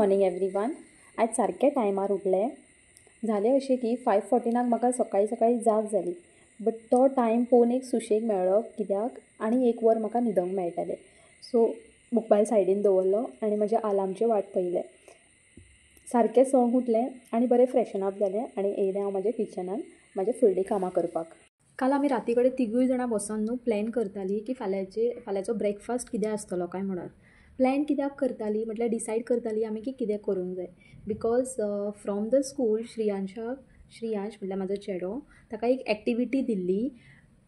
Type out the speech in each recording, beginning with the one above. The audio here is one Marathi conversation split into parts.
Morning everyone. आज सारके टायमार उठले. झाले अशें की 5:49 म्हाका सकाळी जाग जाली. बट तो टायम पळोवन एक सुशेग मेळ्ळो, कित्याक आनी 1 वर म्हाका न्हिदूंक मेळटलें. सो मोबायल सायडीन दवरलो आनी म्हज्या आलार्मची वाट पळयलें. सारकें 6 उठलें आनी बरें फ्रेशन अप जालें आनी येयलें हांव म्हाज्या किचनान म्हाजें फुडलीं कामां करपाक. काल आमी राती कडेन तिगूय जाणां बसून प्लॅन करतालीं की फाल्यांचो ब्रेकफास्ट कितें आसतलो काय म्हणून. प्लॅन कित्याक करतालीं म्हटल्यार डिसायड करतालीं आमी की कितें करूंक जाय. Because from the school Shriyansh म्हटल्यार म्हाजो चेडो, ताका एक एक्टिविटी दिल्ली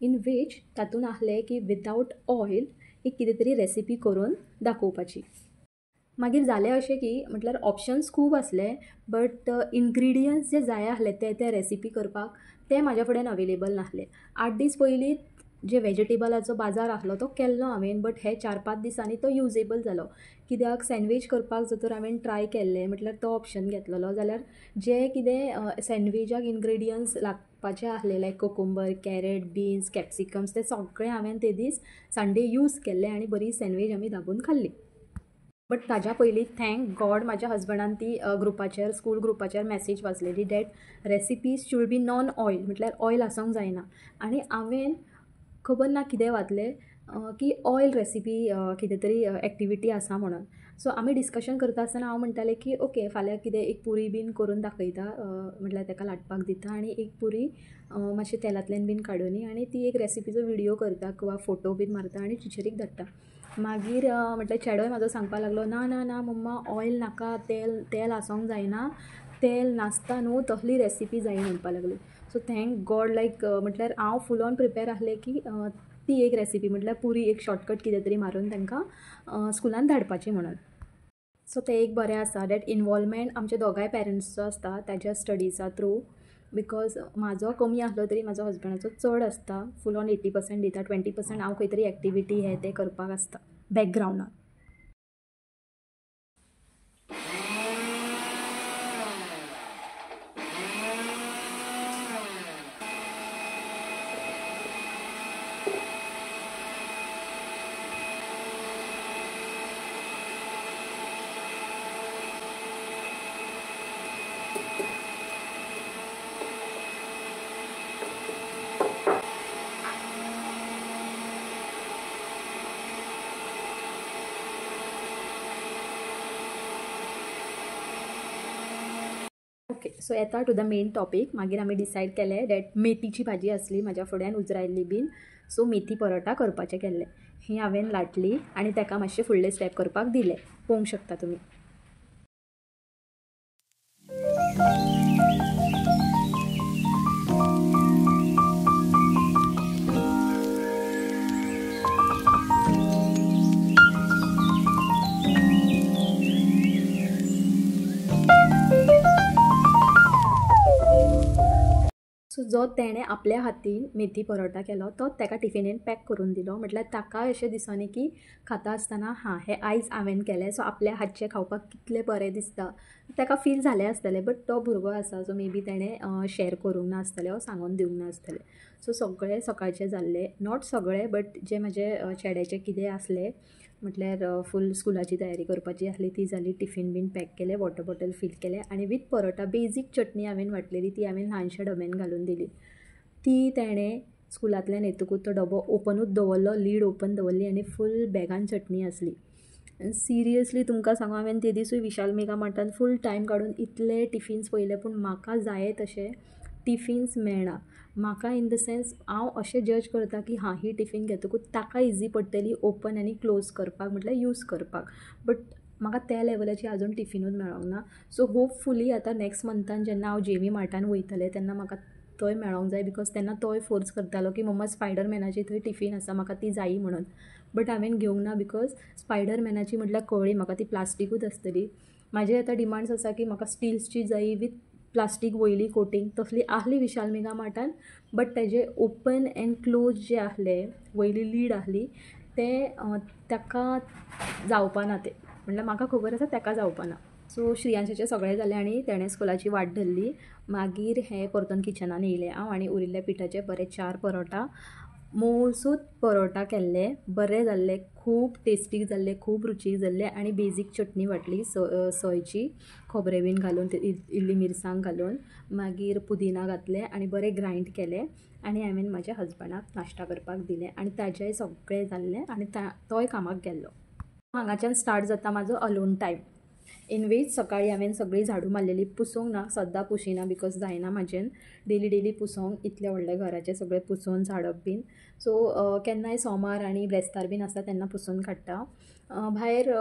इन वीच तातूंत आसलें की विदावट ऑयल एक कितें तरी रेसिपी करून दाखोवपाची. मागीर जालें अशें की म्हटल्यार ऑप्शन्स खूब आसले, बट इनग्रिडियंट्स जे जाय आसले ते रेसिपी करपाक ते म्हाज्या फुड्यान अवेलेबल नासले. 8 दीस पयलीं जे वेजिटेबलाचो बाजार आसलो तो केल्लो हांवें, बट हे 4-5 दिसांनी तो युजेबल जालो. कित्याक सँडवीच करपाक जर हांवें ट्राय केल्लें म्हटल्यार तो ऑप्शन घेतलेलो, जाल्यार जे कितें सँडविचाक इनग्रिडियंट्स लागपाचे आसले लायक कोकुंबर, कॅरेट, बीन्स, कॅप्सिकम्स ते सगळे हांवें ते दीस संडे यूज केल्ले आनी बरी सँडवीच आमी दाबून खाल्ली. बट ताज्या पयलीं थँक गॉड म्हाज्या हजबंडान ती स्कूल ग्रुपाचेर मॅसेज वाचलेली that recipes should be non oil, म्हटल्यार ऑयल आसूंक जायना. आनी हांवें खबर ना कितें वाचलें की ऑयल रेसिपी कितें तरी एक्टिविटी आसा म्हणून. सो आमी डिस्कशन करता आसतना हांव म्हणटालें की ओके फाल्यां कितें एक पुरी बीन करून दाखयता, म्हटल्यार ताका लाटपाक दिता आनी एक पुरी मातशें तेलांतल्यान बीन काडुनी आनी ती एक रेसिपीचो व्हिडियो करता वा फोटो बीन मारता आनी टिचरीक धाडटा. मागीर म्हटल्यार चेडोय म्हाजो सांगपाक लागलो ना ना ना मम्मा ऑयल नाका, तेल आसूंक जायना, तेल नासता न्हू, तसली रेसिपी जायी म्हणपाक लागली. सो थँक गॉड लायक म्हटल्यार हांव फूल ऑन प्रिपेर आसलें की ती एक रेसिपी म्हटल्यार पुरी एक शॉर्टकट कितें तरी मारून तांकां स्कुलान धाडपाची म्हणून. सो तें एक बरें आसा डॅट इनवॉल्वमेंट आमच्या दोगांय पेरंट्सचो आसता ताज्या स्टडीजा थ्रू. बिकॉज म्हाजो कमी आसलो तरी म्हाजो हजबंडाचो चड आसता, फूल ऑन 80% दिता, 20% हांव खंय तरी एक्टिविटी हें तें करपाक आसता बॅकग्रावंडान. ओके, सो येता टू द मेन टॉपीक. मागीर आमी डिसायड केलें डॅट मेथीची भाजी आसली म्हाज्या फुड्यान उजरायल्ली बीन, सो मेथी परोटा करपाचें केल्ले. ही हांवें लाटली आनी ताका मातशें फुडले स्टेप करपाक दिले. पळोवंक शकता तुमी. सो जो तेणें आपल्या हातीन मेथी परोटा केलो तो ताका टिफिनीन पॅक करून दिलो. म्हटल्यार ताकाय अशें दिसोनी की खाता आसतना हें आयज हांवें केलें, सो आपल्या हातचें खावपाक कितलें बरें दिसता ताका फील जालें आसतलें. बट तो भुरगो आसा सो मे बी तेणें शॅर करूंक ना आसतलें वा सांगून दिवंक ना आसतलें. सो सगळें सकाळचें जाल्लें, नॉट सगळें बट जे म्हाजे चेड्याचें कितें आसलें म्हटल्यार फूल स्कुलाची तयारी करपाची आसली ती जाली. टिफीन बीन पॅक केलें, वॉटर बॉटल फील केलें आनी वीथ परोटा बेजीक चटणी हांवें वाटलेली ती हांवें ल्हानशा डब्यान घालून दिली. ती तेणें स्कुलांतल्यान येतकूच तो डबो ओपनूच दवरलो, लीड ओपन दवरली आनी फूल बॅगान चटणी आसली. सिरियसली तुमकां सांगू हांवें ते दिसूय विशाल मेगा मार्टान फूल टायम काडून इतले टिफिन्स पळयले, पूण म्हाका जाय तशे टिफिन्स मेळना. म्हाका इन द सेन्स हांव अशें जज करता की ही टिफीन घेतकूच ताका इजी पडटली ओपन आनी क्लोज करपाक म्हटल्यार यूज करपाक. बट म्हाका त्या लेवलाची आजून टिफिनूच मेळोंक ना. सो होपफुली आतां नॅक्स्ट मंथान जेन्ना हांव JV मार्टान वयतलें तेन्ना म्हाका थंय मेळोंक जाय. बिकॉज तेन्ना तोय फोर्स करतालो की मम्मा स्पायडरमॅनाची थंय टिफीन आसा, म्हाका ती जायी म्हणून. बट हांवें घेवंक ना बिकॉज स्पायडरमॅनाची म्हटल्यार कळ्ळी म्हाका ती प्लास्टिकूच आसतली. म्हाजे आतां डिमांड्स आसा की म्हाका स्टिल्सची जायी वीथ प्लास्टीक वयली कोटींग, तसली आसली विशाल मेगा मार्टान. बट तेजे ओपन एंड क्लोज जे आसले, वयली लीड आसली तें ताका जावपाना तें, म्हटल्यार म्हाका खबर आसा ताका जावपाना. सो श्रियांशाचें सगळें जालें आनी तेणें स्कुलाची वाट धरली. मागीर हें परतून किचनान येयलें हांव आनी उरिल्ल्या पिठाचे बरे 4 परोटा मोळसूद परोटा केल्ले, बरे जाल्ले, खूब टेस्टी जाल्ले, खूब रुचीक जाल्ले आनी बेजीक चटणी वाटली सोयची, खोबरें बीन घालून इल्ली मिरसांग घालून, मागीर पुदिना घातले आनी बरें ग्रायंड केलें आनी हांवें म्हाज्या हजबंडाक नाश्ता करपाक दिलें आनी ताजेंय सगळें जाल्लें आनी तोय कामाक गेल्लो. हांगाच्यान स्टार्ट जाता म्हाजो अलोन टायम. इन वीच सकाळीं हांवें सगळी झाडू मारलेली, पुसूंक ना, सद्दां पुसिना बिकॉज जायना म्हाजेन डेली पुसोंक, इतले व्हडले घराचें सगळें पुसून झाडप बीन. सो केन्नाय सोमार आनी ब्रेस्तार बीन आसता तेन्ना पुसून काडटा. भायर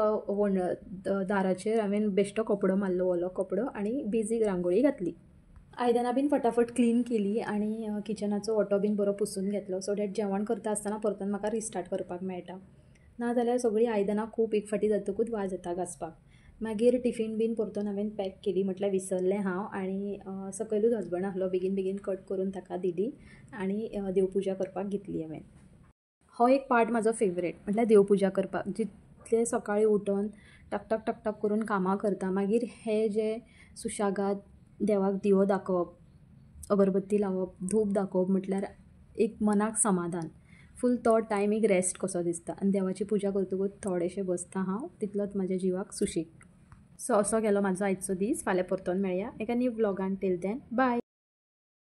दाराचेर हांवें बेश्टो कपडो मारलो, ओलो कपडो आनी बेजीक रांगोळी घातली. आयदनां बीन फटाफट क्लीन केली आनी किचनाचो ओटो बीन बरो पुसून घेतलो सो डॅट जेवण करता आसतना परतून म्हाका रिस्टार्ट करपाक मेळटा. नाजाल्यार सगळीं आयदनां खूब एक फावटी जातकूच वाज येता घासपाक. मागीर टिफीन बीन परतून हांवें पॅक केली, म्हटल्यार विसरलें हांव आनी सकयलूच हजबंड आसलो, बेगीन कट करून ताका दिली आनी देवपुजा करपाक घेतली हांवें. हो एक पार्ट म्हाजो फेवरेट, म्हटल्यार देवपुजा करपाक. जितले सकाळीं उठोन टक टक करून कामां करता, मागीर हे जे सुशागाद देवाक दिवो दाखोवप, अगरबत्ती लावप, धूप दाखोवप, म्हटल्यार एक मनाक समाधान. फूल तो टायम एक रेस्ट कसो दिसता आनी देवाची पुजा करतकूच थोडेशें बसता हांव, तितलोच म्हाज्या जिवाक सुशेग. सो असो गेलो म्हाजो आयचो दीस. फाल्यां परतून मेळया एका न्यू व्लॉगान. Till then bye.